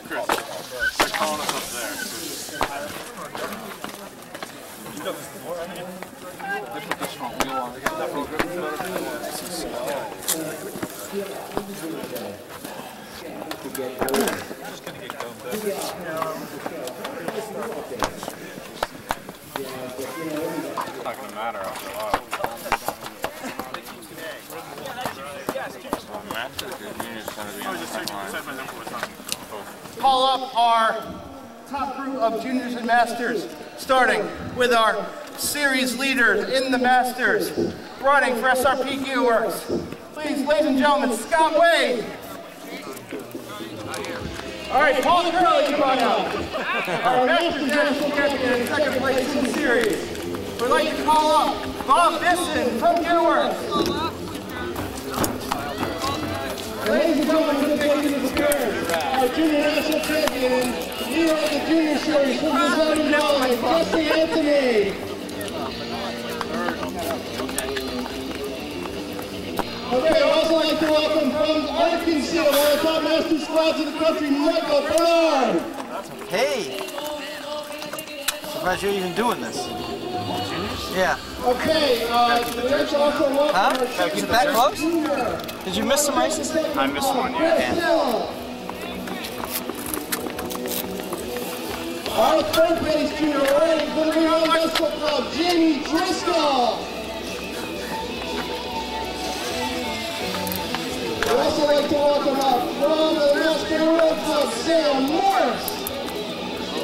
Chris, they're calling us up there. You got this before, haven't you? They put this front wheel on. They got that real good. This is Ciel. Just gonna get going there. It's not gonna matter after a while. Call up our top group of juniors and masters, starting with our series leaders in the masters, running for SRP Gearworks. Please, ladies and gentlemen, Scott Wade. All right, Paul Curley, come on out. Our masters national champion in second place in the series. We'd like to call up Bob Bisson from Gearworks. Ladies and gentlemen, we're taking the spirit. Our junior national champion, leader of the junior series from the Saturn line, Jesse Anthony. Okay, I'd also like to welcome from Arkansas, one of the top master squads in the country, Michael Bernard. Hey! Surprised you're even doing this. Yeah. Okay, let's also welcome huh? Is it that close? Did you miss some races? I missed one, yeah. Our third place junior running for the Merrimack Basketball Club, Jamey Driscoll. I'd also like to welcome up from the National Road Club, Ciel.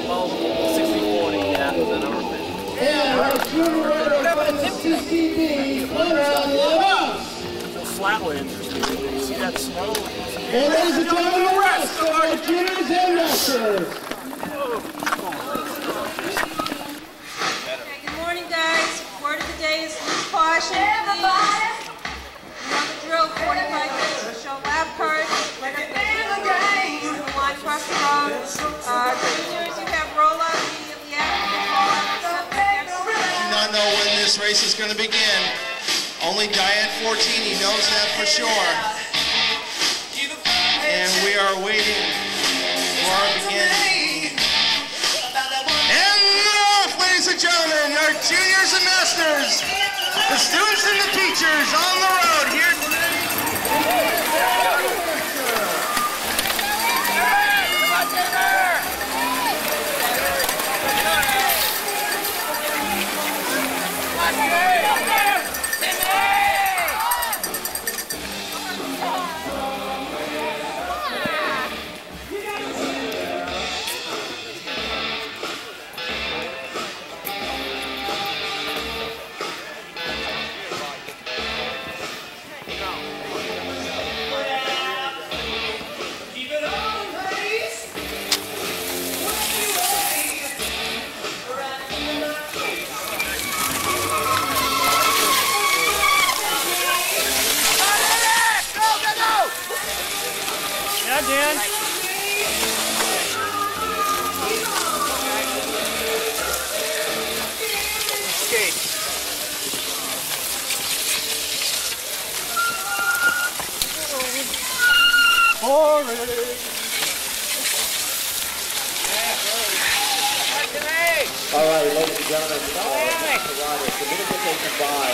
Well, 60-40, yeah, the number. And our junior runner from the CCB, Konrad, LeBas. Flatly interesting. You see that snow? And ladies and gentlemen, the rest of our juniors and masters. Okay, good morning, guys. Word of the day is use caution, please. You know the drill, 45 minutes to show lap cards. Right up the line across the road. Juniors, you have roll out immediately after the call out. Do not know when this race is going to begin. Only Diane 14, he knows that for sure. And we are waiting for our beginning. And off, ladies and gentlemen, our juniors and masters, the students and the teachers on the road here today. Dan. Skate. All right, ladies and gentlemen, the minute that they come by,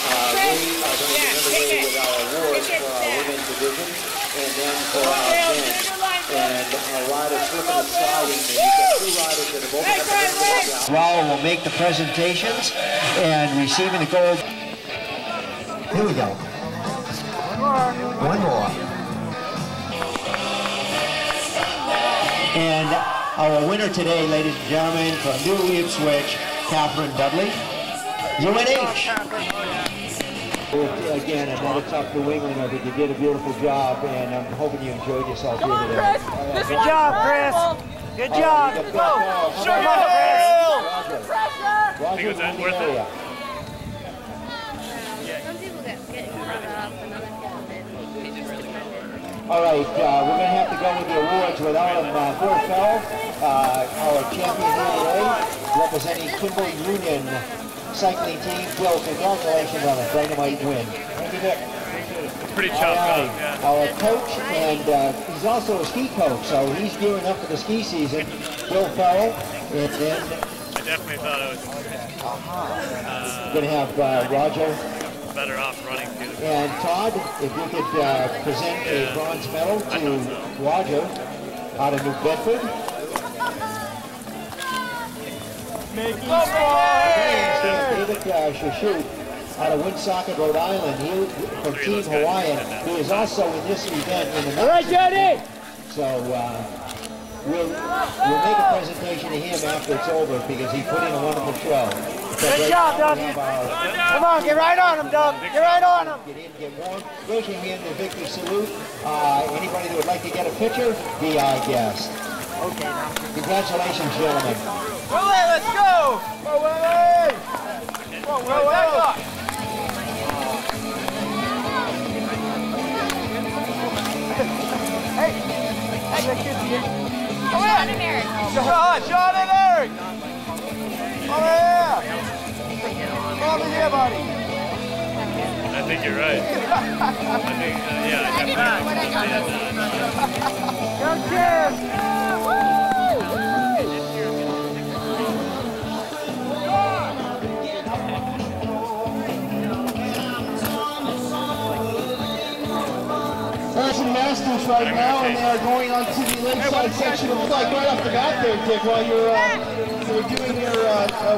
we are going to be underway with our awards for our women's division and then for our men. And our riders slipping and sliding. We've got two riders that have both got the job. Raul will make the presentations and receiving the gold. Here we go. One more. And our winner today, ladies and gentlemen, from New Ipswich, Catherine Dudley, UNH. Again, another tough New Englander, but you did a beautiful job, and I'm hoping you enjoyed yourself here today. Good job, Chris. Good job. Go. Show your Chris. I think it was that worth it. Some people get caught up and other people didn't. All right, we're going to have to go with the awards without Bill Fell, our champion here today, representing Kimball Union cycling team. Bill, congratulations on a dynamite win. Thank you, Nick. Appreciate it. pretty chopped up, yeah. Our coach, and he's also a ski coach, so he's gearing up for the ski season. Bill Farrell, and then I definitely thought I was going to have Roger. Better off running too. And Todd, if you could present a bronze medal to Roger out of New Bedford. David Shashut out of Woonsocket, Rhode Island. He from Team Hawaiian. He is also in this event in the. All right, Johnny. So we'll make a presentation to him after it's over because he put in a wonderful show. Good job, Doug. Come on, get right on him, Doug. Get right on him. Get in, get warm. Raise your hand to the victory salute. Anybody that would like to get a picture, be our guest. Okay, now. Congratulations, gentlemen. Willie, let's go! Go, Willie! Go, Willie! Hey! Hey, that kid's here. Come on! John and Eric! Over here! Over here, buddy! I think you're right. I think, yeah, I definitely. Young kid! Some Masters right now, and they are going on to the lakeside section. It looks like right off the bat there, Dick, while you're doing your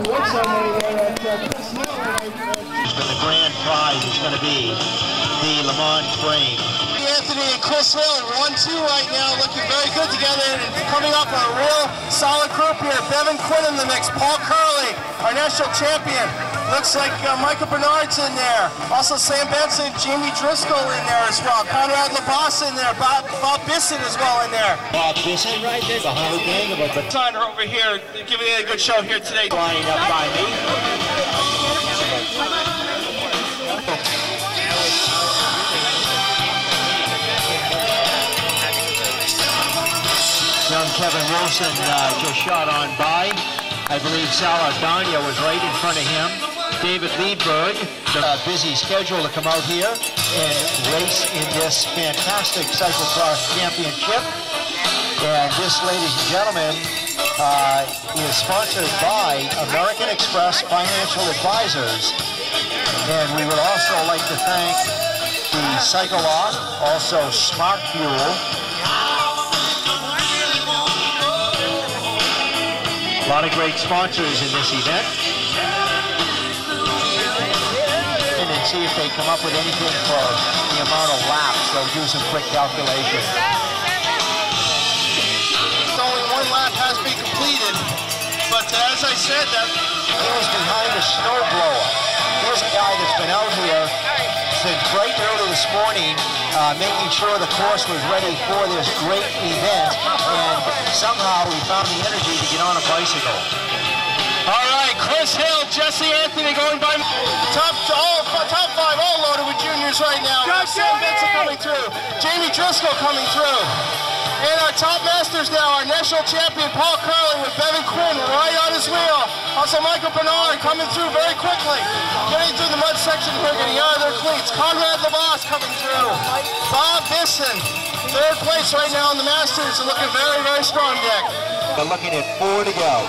work ceremony there at Chris Hill. But the grand prize is going to be the Le Mans frame. Anthony and Chris Hill are 1-2 right now, looking very good together, and coming up a real solid group here. Bevan, Quinn in the mix, Paul Curley, our national champion. Looks like Michael Bernard's in there. Also Sam Benson, Jamey Driscoll in there as well. Konrad LeBas in there. Bob Bisson as well in there. Bob Bisson right there, the whole gang of a Signer over here, giving it a good show here today. lining up by me. Young Kevin Wolfson just shot on by. I believe Saladania was right in front of him. David Liedberg, a busy schedule to come out here and race in this fantastic cyclocross championship. And this, ladies and gentlemen, is sponsored by American Express Financial Advisors. And we would also like to thank the CycleLoft, also smartFUEL. A lot of great sponsors in this event. And then see if they come up with anything for the amount of laps. They'll do some quick calculations. Only one lap has been completed, but as I said, that He was behind a snowblower. Here's a guy that's been out here since bright early this morning, making sure the course was ready for this great event, and somehow he found the energy to get on a bicycle. all right, Chris Hill, Jesse Anthony going by top five, all loaded with juniors right now. Sam Benson coming through, Jamey Driscoll coming through. And our top masters now, our national champion Paul Curley with Bevan Quinn right on his wheel. Also Michael Bernard coming through very quickly. Getting through the mud section here, getting out of their cleats. Konrad LeBas coming through. Bob Bisson, third place right now in the Masters, and looking very, very strong, Dick. They're looking at 4 to go.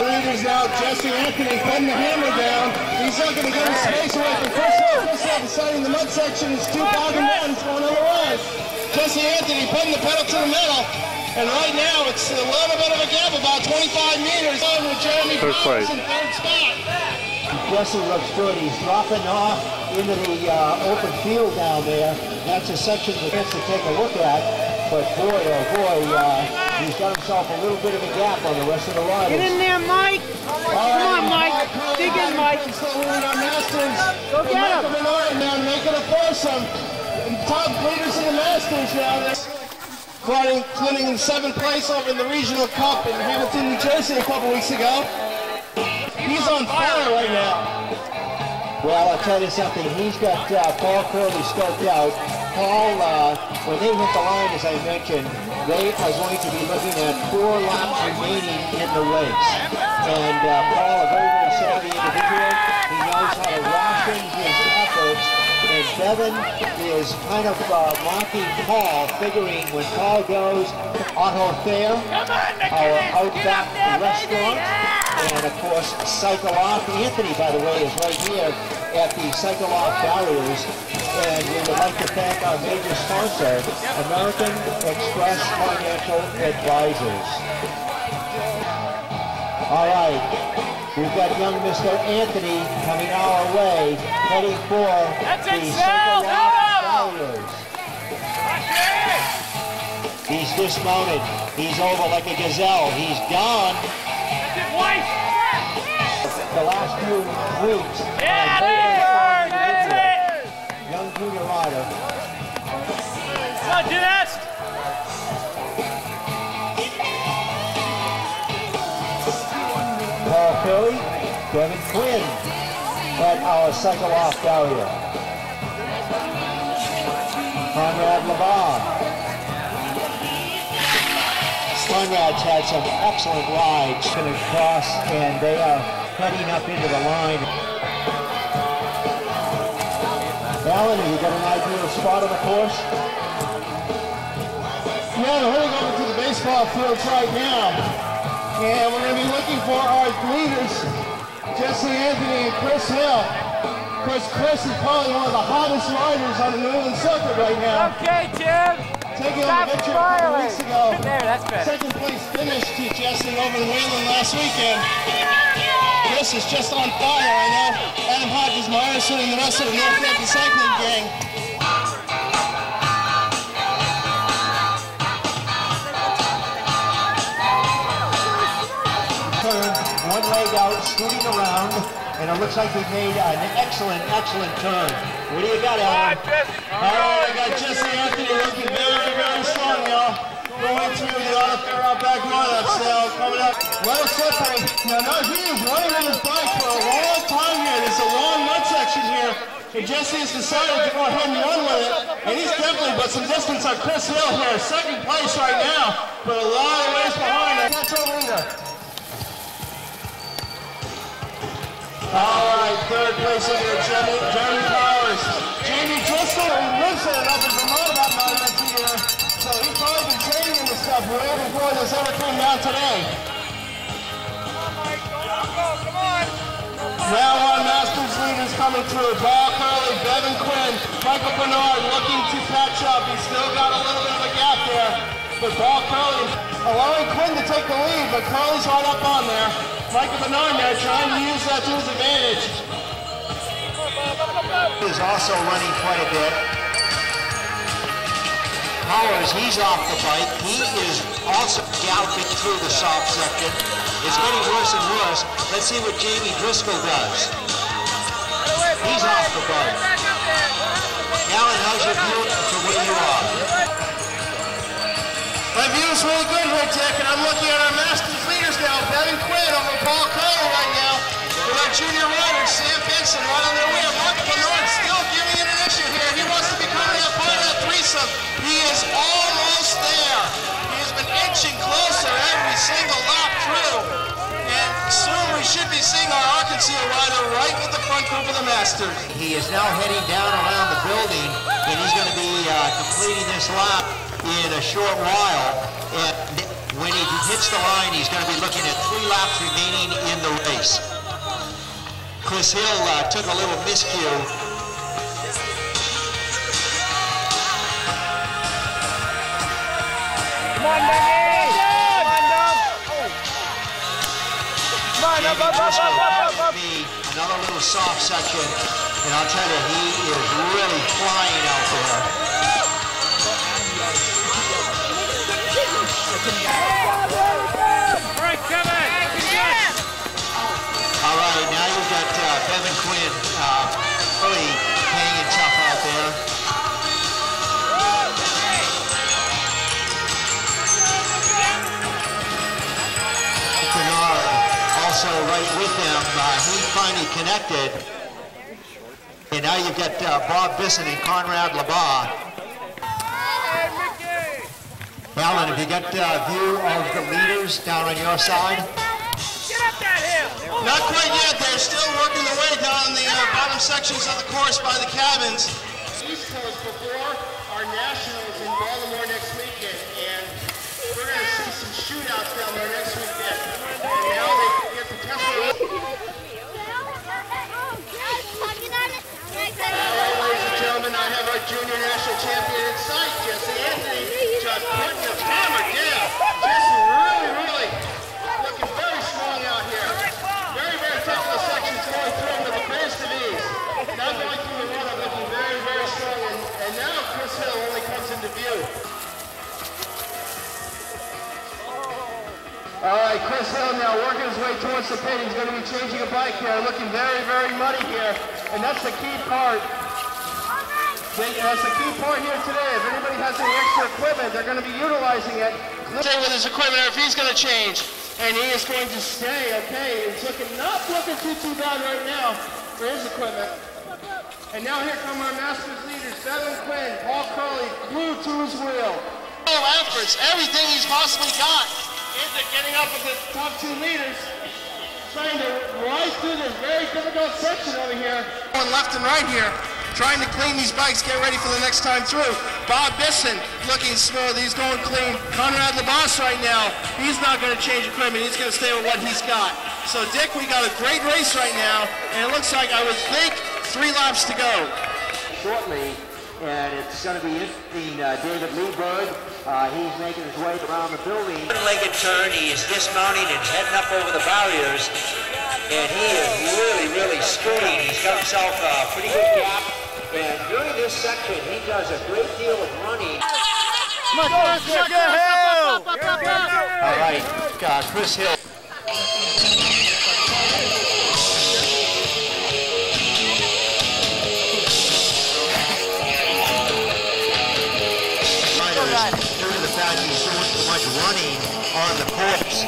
Leaders now, Jesse Anthony putting the hammer down. He's not going to get his space away from Chris Hill. Chris Hill deciding the mud section is 2 bogging runs going on the run. Jesse Anthony putting the pedal to the metal. And right now it's a little bit of a gap, about 25 meters on with Jeremy in third spot. Jesse looks good. He's dropping off into the open field down there. That's a section that gets to take a look at. But boy, oh boy, he's got himself a little bit of a gap on the rest of the riders. Get in there, Mike. Come on, Mike. Dig in, Mike. Go get him. Now making a foursome. Top leaders in the Masters now. Including in 7th place over in the Regional Cup in Hamilton, New Jersey a couple weeks ago. He's on fire right now. Well, I'll tell you something. He's got Paul Curley scoped out. Paul, when they hit the line, as I mentioned, they are going to be looking at 4 laps remaining in the race. And Paul, a very, very savvy individual. He knows knows how to ration his efforts, and Bevan is kind of mocking Paul, figuring when Paul goes Auto Fair, our Outback restaurant, and of course CycleLoft. Anthony, by the way, is right here at the CycleLoft barriers, and we would like to thank our major sponsor, American Express Financial Advisors. All right, we've got young Mr. Anthony coming our way, heading for the CycleLoft barriers. He's dismounted. He's over like a gazelle. He's gone. The last few weeks. Young junior rider. Come on, gymnast! Paul Curley, Kevin Quinn at our CycleLoft barrier. Konrad LeBas. Konrad's had some excellent rides coming across, and they are heading up into the line. Alan, have you got an ideal spot on the course? Yeah, we're going to the baseball fields right now. And we're going to be looking for our leaders, Jesse Anthony and Chris Hill. Of course, Chris is probably one of the hottest riders on the New England circuit right now. Okay, Tim. Taking on the picture a couple weeks ago. There, that's better. Second place finish to Jesse over in New England last weekend. Chris is just on fire, I know. Adam Hodges, Myerson, and the rest of the Northampton cycling gang. Turn, one leg out, scooting around, and it looks like he made an excellent turn. What do you got, Alan? All right, I got Jesse Anthony looking very, very strong, y'all. Going through the Auto Fair Outback run-up, so coming up. Well slippery. Now, no, he is running on his bike for a long time here. There's a long mud section here. And Jesse has decided to go ahead and run with it. And he's definitely but some distance on Chris Hill here. Second place right now, but a lot of ways behind him. That's our leader. All right, third place in here, Jamey Powers. Jamey Driscoll, who lives in up in Vermont about 9 months a year. So he's probably been training in this stuff way before this ever came down today. Come on. Now our Masters leaders coming through. Bob Curley, Bevan Quinn, Michael Bernard looking to catch up. He's still got a little bit of a gap there. But Bob Curley allowing Quinn to take the lead, but Curley's right up on there. Michael Bernard there trying to use that to his advantage. He's also running quite a bit. Powers, he's off the bike. He is also galloping through the soft section. It's getting worse and worse. Let's see what Jamey Driscoll does. He's off the bike. Alan, how's your view from where you are? My view is really good here, Dick, and I'm looking at our Masters leaders now. Bevan Quinn over Paul Curley right now. With our junior riders, Sam Benson, right on their way. Michael Bernard still giving it an issue here. He wants to become a part of that threesome. He is almost there. He has been inching closer every single lap through. And soon we should be seeing our Arkansas rider right with the front group of the Masters. He is now heading down around the building, and he's going to be completing this lap in a short while. And when he hits the line, he's going to be looking at 3 laps remaining in the race. Chris Hill took a little miscue. Come on, Becky! Come on, Dom! Come on, up. Another little soft section, and I'll tell you, he is really flying out there. All right, Kevin! All right, now you've got Bevan Quinn really hanging tough out there. Bernard also right with them. He finally connected. And now you've got Bob Bisson and Konrad LeBas. Alan, have you got a view of the leaders down on your side? Get up that hill! Not quite yet. They're still working their way down the bottom sections of the course by the cabins. East Coast before our nationals in Baltimore next weekend, and we're going to see some shootouts down there next weekend. And now they get to test it. Ladies and gentlemen, I have our junior national champion in sight, Jesse Anthony, just putting the hammer down. Jesse really looking very strong out here. Very technical sections going through them with the greatest of ease. Now going through the run-up, looking very strong. And now Chris Hill only comes into view. All right, Chris Hill now working his way towards the pit. He's going to be changing a bike here, looking very muddy here. And that's the key part. That's the key point here today. If anybody has any extra equipment, they're going to be utilizing it. Stay with his equipment, or if he's going to change. And he is going to stay, okay. It's not looking too bad right now for his equipment. And now here come our Masters leaders, Bevan, Quinn, Paul Curley, glued to his wheel. All efforts, everything he's possibly got into getting up with the top 2 leaders. Trying to rise through this very difficult section over here. Going left and right here, trying to clean these bikes, get ready for the next time through. Bob Bisson looking smooth, he's going clean. Konrad LeBas right now, he's not going to change equipment, he's going to stay with what he's got. So Dick, we got a great race right now, and it looks like, I would think, 3 laps to go. Shortly, and it's going to be interesting. David Leeberg, he's making his way around the building. One-legged turn, he is dismounting and heading up over the barriers, and he is really scooting. He's got himself a pretty good gap, and during this section, he does a great deal of running. Come on, Hill! All right, Chris Hill. Due to the fact he's doing so much running on the course. In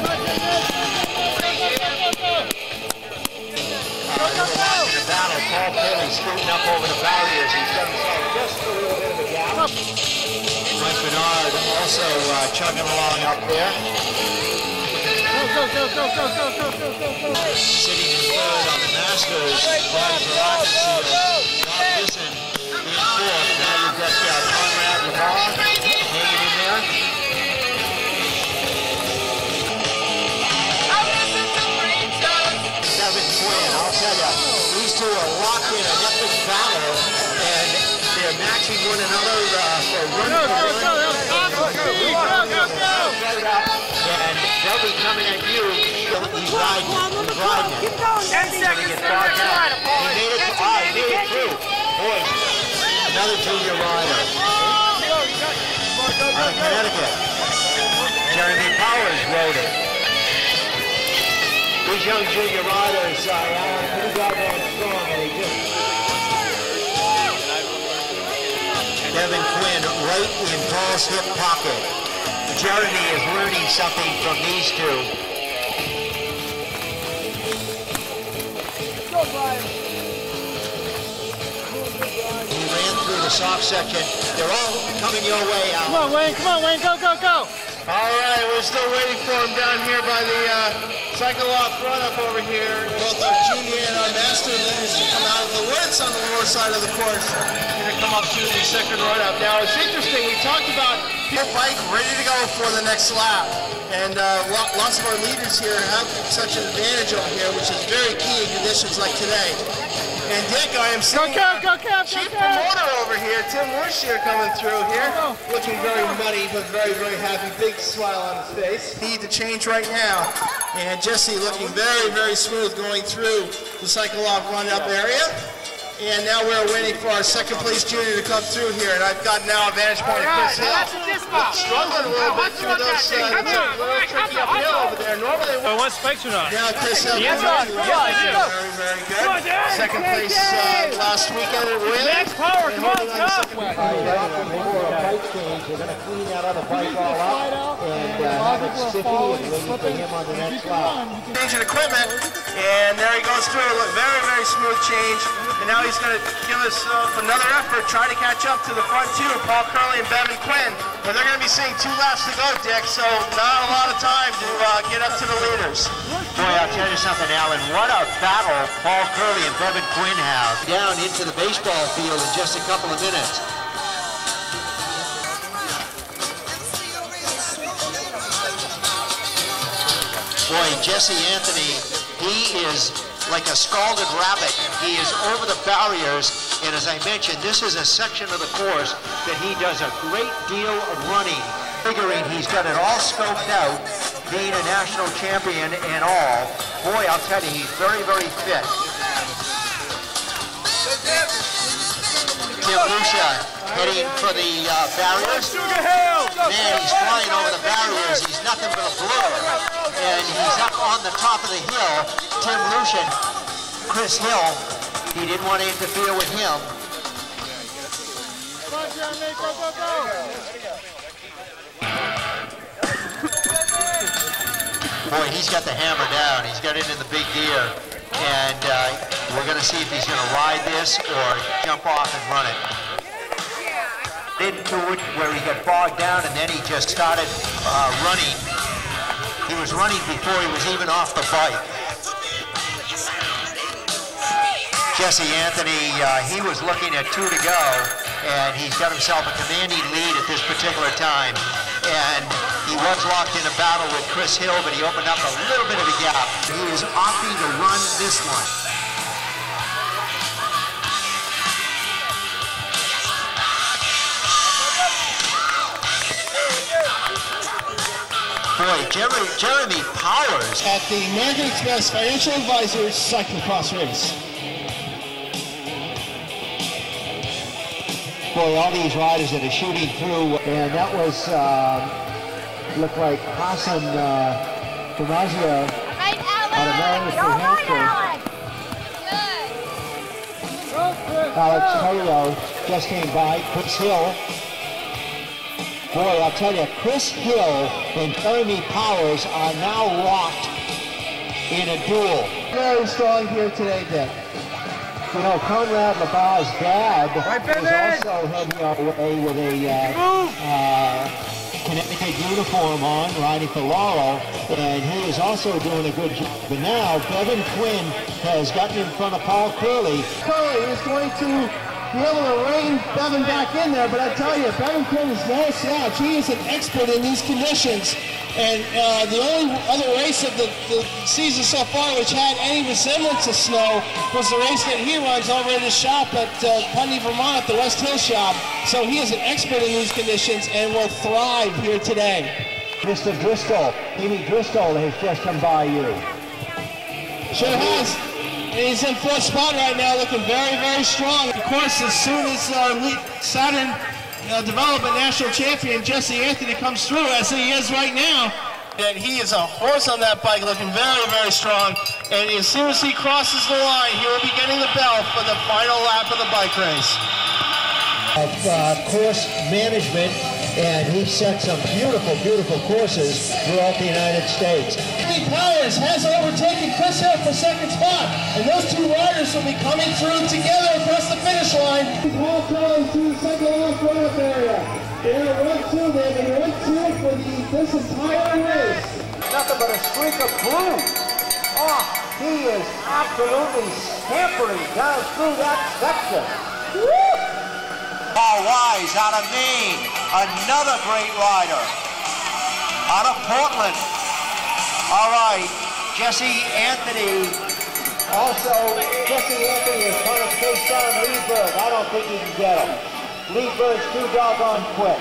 the battle, Paul Curley scooting up over the barriers. He's got himself just a little bit of a gap. Mike Bernard also chugging along up there. Sitting in third on the Masters, Bob Bisson in fourth. Now you've got Konrad LeBas hanging in there. Kevin Quinn, I'll tell you, these two are locked in an epic battle, and they're matching one another for run. And they'll be coming at you. He's riding. He's riding. 10 seconds. He made it through. Boys, another junior rider. Out of Connecticut. Jeremy Powers rode it. These young junior riders are pretty goddamn strong, and they just... Kevin Quinn right in Paul's hip pocket. Jeremy is learning something from these two. He ran through the soft section. They're all coming your way, Al. Come on, Wayne, go! All right, we're still waiting for him down here by the CycleLoft run-up over here. Both our junior and our master leaders to come out of the woods on the lower side of the course. Going to come up to the second run-up. Now, it's interesting, we talked about the bike ready to go for the next lap. And lots of our leaders here have such an advantage over here, which is very key in conditions like today. And Dick, I am seeing Chief Promoter over here, Tim Mosher coming through here, looking very muddy but very happy, big smile on his face. Need to change right now. And Jesse looking very smooth going through the CycleLoft run-up area. And now we're waiting for our second place junior to come through here, and I've got now a vantage point of Chris Hill. Struggling a little bit through those little tricky uphill over there. Normally, what spikes or not? now Chris Hill very good. Second place last weekend at Win. Max power, come on, stop! Before a bike change, they're going to clean that other bike all up and have it sticky and waiting for him on the next lap. Changing equipment, and there he goes through. Very smooth change. And now he's going to give us another effort, try to catch up to the front two, Paul Curley and Bevan Quinn. But they're going to be seeing 2 laps to go, Dick, so not a lot of time to get up to the leaders. Boy, I'll tell you something, Alan, what a battle Paul Curley and Bevan Quinn have. Down into the baseball field in just a couple of minutes. Boy, Jesse Anthony, he is like a scalded rabbit. He is over the barriers, and as I mentioned, this is a section of the course that he does a great deal of running, figuring he's got it all scoped out, being a national champion and all. Boy, I'll tell you, he's very, very fit. Tim Lucia heading for the barriers. Man, he's flying over the barriers. He's nothing but a blur. And he's up on the top of the hill. Tim Lucia, Chris Hill, he didn't want to interfere with him. Boy, he's got the hammer down. He's got it in the big gear. And we're going to see if he's going to ride this or jump off and run it. Into it where he got bogged down, and then he just started running. He was running before he was even off the bike. Jesse Anthony, he was looking at 2 to go, and he's got himself a commanding lead at this particular time. And he was locked in a battle with Chris Hill, but he opened up a little bit of a gap. He is opting to run this one. Boy, Jeremy Powers. At the American Express Financial Advisors cyclocross race. Boy, all these riders that are shooting through, and that was, looked like Hassan Damazia out of Maryland, New Hampshire. Alex Terrero just came by, Chris Hill. Boy, I'll tell you, Chris Hill and Jeremy Powers are now locked in a duel. Very strong here today, Dick. You know, Konrad LeBas' dad is also heading our way with a Connecticut uniform on, riding for Laurel, and he is also doing a good job. But now, Bevan Quinn has gotten in front of Paul Curley. Curley is going to be able to rein Bevan back in there, but I tell you, Bevan Quinn is no slouch. He is an expert in these conditions. And the only other race of the season so far which had any resemblance to snow was the race that he runs over at his shop at Putney, Vermont, at the West Hill shop. So he is an expert in these conditions and will thrive here today. Mr. Driscoll, Amy Driscoll has just come by you. Sure has. And he's in 4th spot right now, looking very, very strong. Of course, as soon as Saturn Development National Champion Jesse Anthony comes through, as he is right now, and he is a horse on that bike, looking very, very strong. And as soon as he crosses the line, he will be getting the bell for the final lap of the bike race. Course management, and he set some beautiful, beautiful courses throughout the United States. Jamey Powers has overtaken Chris Hill for 2nd spot, and those 2 riders will be coming through together across the finish line. All going to the CycleLoft run-up area. They're in run 2, they've been run 2 for this entire race. Nothing but a streak of blue. Oh, he is absolutely scampering down through that section. Woo! Paul Wise out of Maine, another great rider. Out of Portland. All right, Jesse Anthony. Also, Jesse Anthony is trying to chase down Lee Berg. I don't think he can get him. Lee Berg's too doggone quick.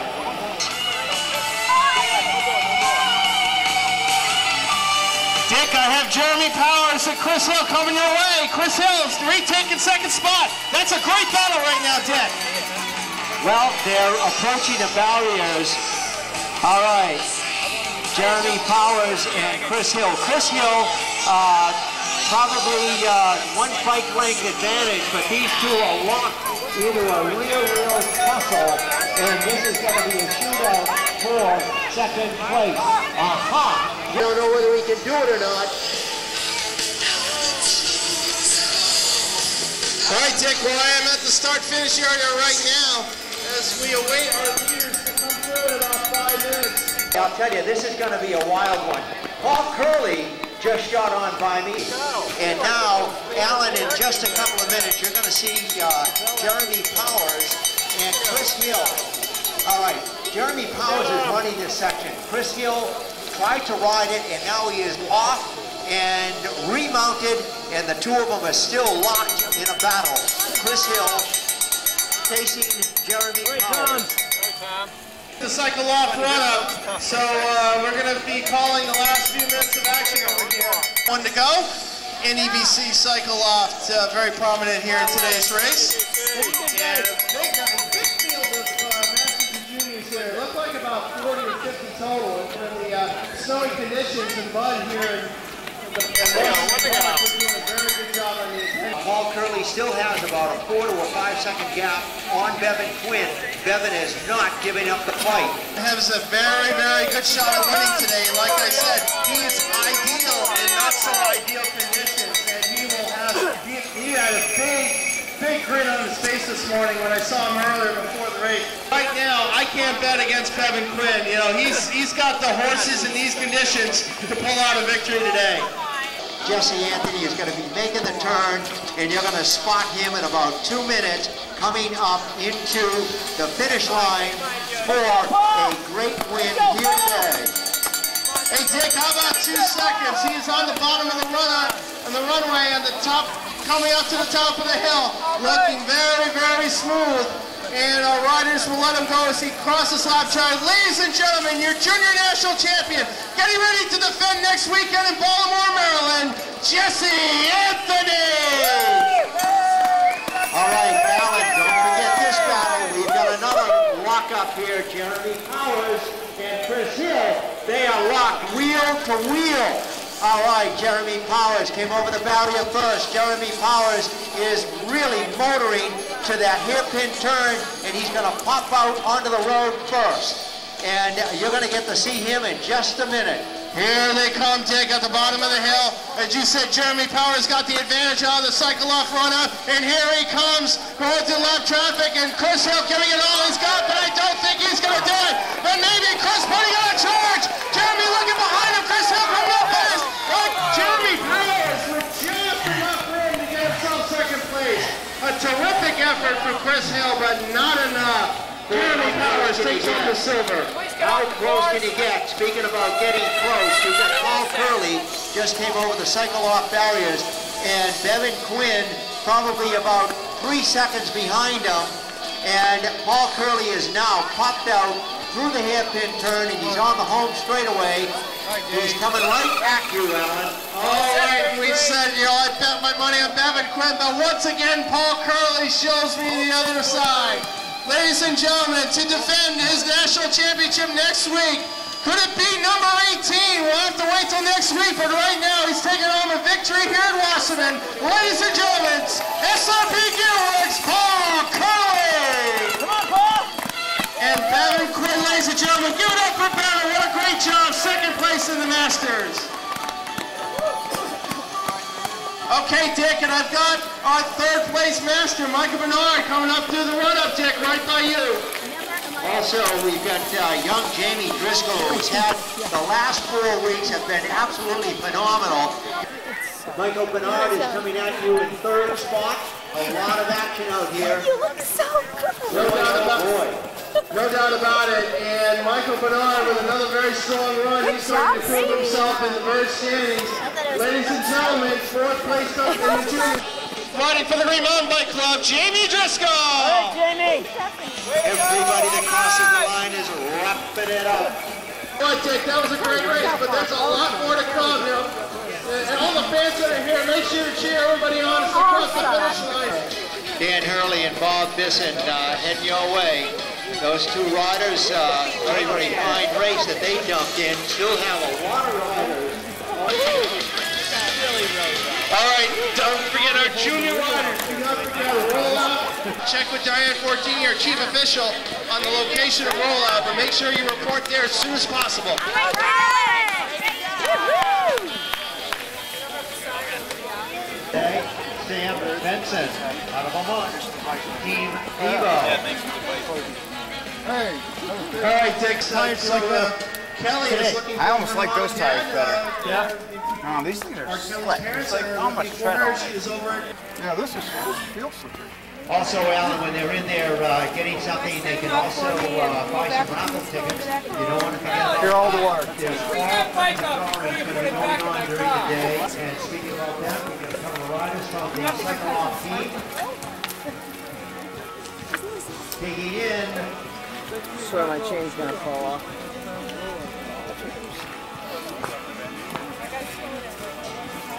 Dick, I have Jeremy Powers and Chris Hill coming your way. Chris Hill is retaking 2nd spot. That's a great battle right now, Dick. Well, they're approaching the barriers. All right, Jeremy Powers and Chris Hill. Chris Hill, probably 1 bike length advantage, but these 2 are locked into a real tussle, and this is going to be a shootout for 2nd place. Aha! You don't know whether he can do it or not. All right, Dick, well, I am at the start-finish area right now as we await our leaders to come through in about 5 minutes. I'll tell you, this is going to be a wild one. Paul Curley just shot on by me. And now, Alan, in just a couple of minutes, you're going to see Jeremy Powers and Chris Hill. All right, Jeremy Powers is running this section. Chris Hill tried to ride it, and now he is off and remounted, and the two of them are still locked in a battle. Chris Hill facing Jeremy Powers. The CycleLoft run-up, so we're going to be calling the last few minutes of action over here. One to go. NEBC CycleLoft, very prominent here in today's race. And big field of masters and juniors here. It looked like about 40 or 50 total. And for the snowy conditions and mud here, we're doing a very good job on the attention. Paul Curley still has about a 4 to a 5 second gap on Bevan Quinn. Bevan is not giving up the fight. Has a very, very good shot at winning today. Like I said, he is ideal in not so ideal conditions, and he will have. He had a big grin on his face this morning when I saw him earlier before the race. Right now, I can't bet against Bevan Quinn. You know, he's got the horses in these conditions to pull out a victory today. Jesse Anthony is going to be making the turn, and you're going to spot him in about 2 minutes coming up into the finish line for a great win here today. Hey Dick, how about 2 seconds? He is on the bottom of the runway on the top, coming up to the top of the hill, looking very, very smooth. And our riders will let him go as he crosses lap chart. Ladies and gentlemen, your junior national champion, getting ready to defend next weekend in Baltimore, Maryland, Jesse Anthony! All right, Alan, don't forget this battle. We've got another lock-up here, Jeremy Powers and Chris Hill. They are locked wheel to wheel. All right, Jeremy Powers came over the barrier first. Jeremy Powers is really motoring to that hairpin turn, and he's going to pop out onto the road first. And you're going to get to see him in just a minute. Here they come, Dick, at the bottom of the hill. As you said, Jeremy Powers got the advantage out of the CycleLoft run-up, and here he comes, going through lap traffic, and Chris Hill giving it all he's got, but I don't think he's going to do it. But maybe Chris putting on a charge. Jeremy looking behind him, Chris Hill coming up first. Jeremy Powers with just enough room to get himself second place. A terrific effort from Chris Hill, but not enough. Jeremy Powers takes home the silver. How close can you get? Speaking about getting close, we've got Paul Curley just came over the CycleLoft barriers, and Bevan Quinn probably about 3 seconds behind him. And Paul Curley is now popped out through the hairpin turn, and he's on the home straightaway. He's coming right at you, Alan. All right, we said, you know, I bet my money on Bevan Quinn, but once again, Paul Curley shows me the other side. Ladies and gentlemen, to defend his national championship next week, could it be number 18? We'll have to wait till next week, but right now he's taking home a victory here in Washington. Ladies and gentlemen, SRP Gearworks, Paul Curley! Come on, Paul! And Bevan Quinn, ladies and gentlemen, give it up for Bevan. What a great job, second place in the Masters. Okay, Dick, and I've got our third place master, Michael Bernard, coming up through the run-up, Dick, right by you. Also, we've got young Jamey Driscoll, who's had the last 4 weeks have been absolutely phenomenal. Michael Bernard is coming at you in third spot. A lot of action out here. You look so good. No doubt about it. And Michael Bernard with another very strong run. He's starting to prove himself in the bird standings. Ladies and gentlemen, fourth place up in the junior. Riding for the Green Mountain Bike Club, Jamey Driscoll. Hey, Jamey. Everybody that crosses the line is wrapping it up. Well, Dick, that was a great race, but there's a lot more to come here. And all the fans that are here, make sure to cheer everybody on as they cross the finish line. Dan Hurley and Bob Bisson heading your way. Those two riders, very, very fine race that they jumped in. Still have a lot of riders. All right, don't forget our junior riders. Do not forget a rollout. Check with Diane Fortini, our chief official, on the location of rollout, but make sure you report there as soon as possible. Okay, Sam Benson out of Vermont, Team Devo. Hey. All right, Dick. So Kelly is looking. I almost like those tires better. Yeah. Oh, these things are slick. It's like how much tread on it. Yeah, this feels slippery. Also, Alan, when they're in there getting something, they can also buy some raffle tickets. You don't want to forget. Here, all the water. There's 4 cars going to be going on during the day. And speaking about that, we're going to cover riders from the CycleLoft team. Taking in. Swear my chain's gonna fall off.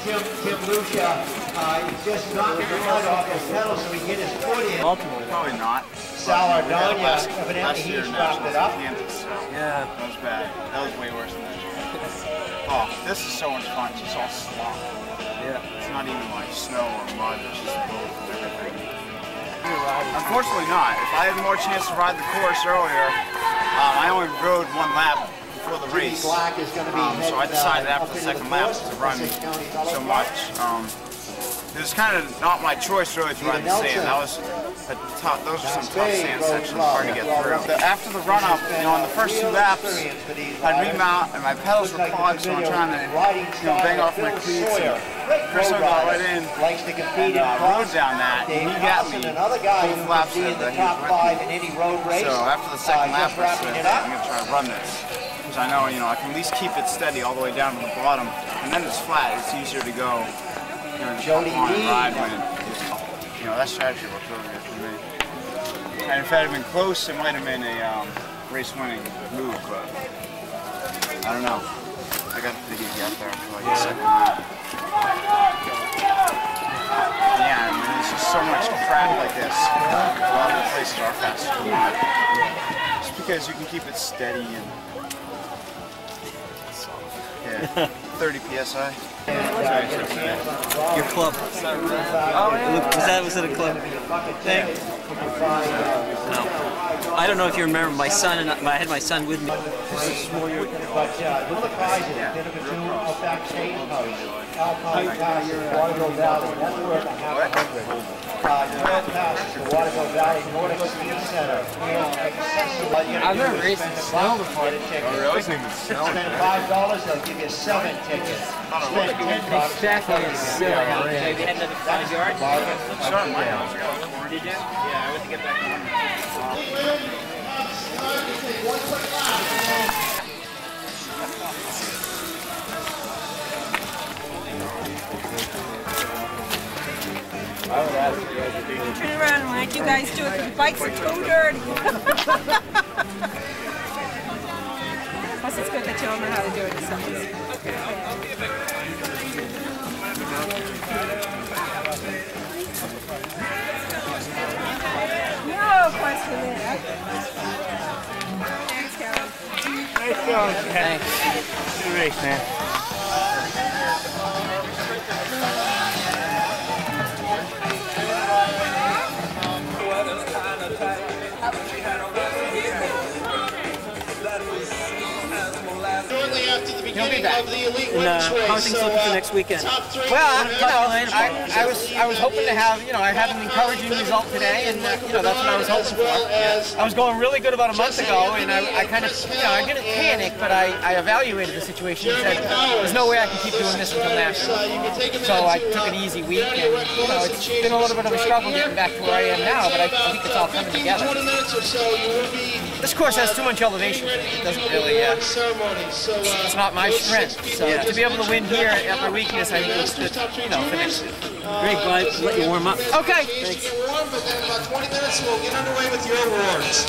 Tim Lucia, he's just knocking the mud off his pedal so he can get his foot in. Ultimately, probably not. Salardania, evidently he's dropped it up. Yeah, that was bad. That was way worse than that. Oh, this is so much fun. It's just all slop. Yeah. It's not even like snow or mud. It's just both and everything. Unfortunately not. If I had more chance to ride the course earlier, I only rode 1 lap before the race. So I decided after the second lap to run so much. It was kind of not my choice really to ride the sand. That was those are some tough sand sections, hard to get through. After the run up, on the first 2 laps, I'd remount and my pedals were clogged, so I'm trying to bang off my cleats. Chris Hill got right in and rode down that, and he got me both laps in that he was with me. So after the second lap, I said, I'm going to try to run this. Because I know, I can at least keep it steady all the way down to the bottom, and then it's flat. It's easier to go. Jody and ride when that strategy worked really good for me. And if it had been close, it might have been a race-winning move, but I don't know. I got to get there for like the second lap. Yeah, I mean, there's just so much crap like this. A lot of the places are faster than mine. Just because you can keep it steady and 30 PSI. Your club. Oh, yeah. Was that a club thing? No. I don't know if you remember my son and I had my son with me. This is more your but look at the backstage Alpine Pass, Waterville Valley, that's worth $100. Waterville Valley, Nordic Ski Center. I've never raced in the snow before. Spend $5, they'll give you 7 tickets. Spend $10. Exactly. Maybe heading to the 5 yards. Did you? Yeah, I went to get back home. Turn around like you guys do it because the bikes are too dirty. Plus it's good that you all know how to do it yourselves. No question there. Thanks, Kevin. Nice going, thanks. Good race, man. Shortly after the beginning of the Elite Women's race. How are things looking for next weekend? Well, I was hoping to have, I had an encouraging result today, and that's what I was hoping for. I was going really good about a month ago, and I kind of, I didn't panic, but I evaluated the situation and said, there's no way I can keep doing this until national. So I took an easy week, and it's been a little bit of a struggle getting back to where I am now, but I think it's all coming together. This course has too much elevation. It doesn't really, it's not my strength. So to be able to win here at my weakness, I think it's good, finish. Great, Bob. Let you warm up. Okay. Thanks. Get warm, but then in about 20 minutes we'll get underway with your awards.